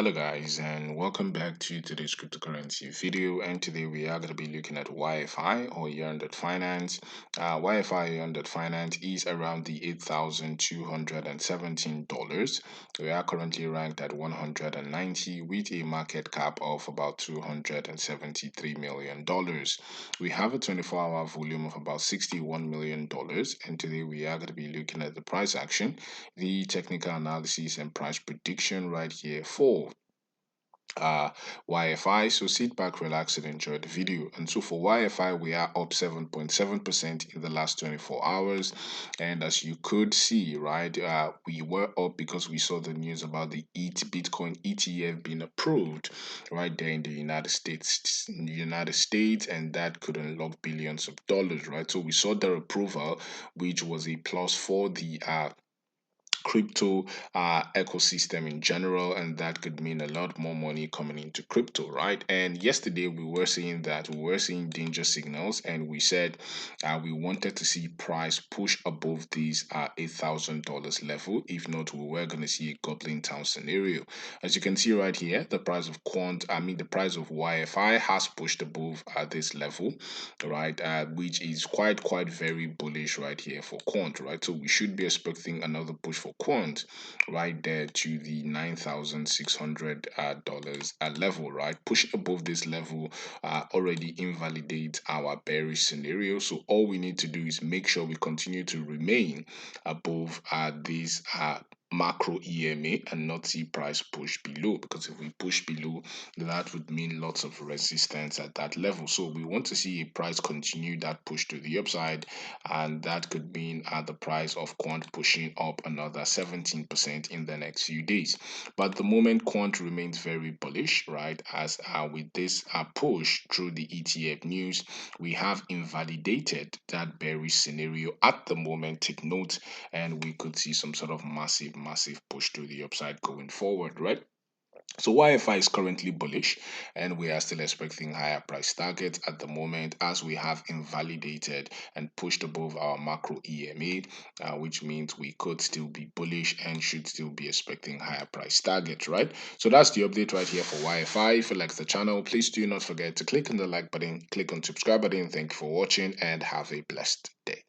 Hello guys, and welcome back to today's cryptocurrency video. And today we are going to be looking at YFI or YEARN.finance. YFI YEARN.finance is around the $8,217. We are currently ranked at 190 with a market cap of about $273 million. We have a 24-hour volume of about $61 million. And today we are going to be looking at the price action, the technical analysis and price prediction right here for uh YFI. So sit back, relax, and enjoy the video. And so for YFI, we are up 7.7% in the last 24 hours. And as you could see, right, we were up because we saw the news about the Bitcoin ETF being approved right there in the United States, and that could unlock billions of dollars, right? So we saw the approval, which was a plus for the crypto ecosystem in general, and that could mean a lot more money coming into crypto, right? And yesterday we were seeing danger signals, and we said we wanted to see price push above these $8,000 level. If not, we were going to see a goblin town scenario. As you can see right here, the price of the price of YFI has pushed above this level, right? Which is quite very bullish right here for quant, right? So we should be expecting another push for quant right there to the $9,600 level, right? Pushing above this level already invalidates our bearish scenario. So all we need to do is make sure we continue to remain above these macro EMA and not see price push below, because if we push below, that would mean lots of resistance at that level. So we want to see a price continue that push to the upside, and that could mean the price of quant pushing up another 17% in the next few days. But the moment quant remains very bullish, right, as with this push through the ETF news, we have invalidated that bearish scenario at the moment. Take note, and we could see some sort of massive push to the upside going forward, right? So YFI is currently bullish, and we are still expecting higher price targets at the moment, as we have invalidated and pushed above our macro EMA, which means we could still be bullish and should still be expecting higher price targets, right? So that's the update right here for YFI. If you like the channel, please do not forget to click on the like button, click on subscribe button. Thank you for watching, and have a blessed day.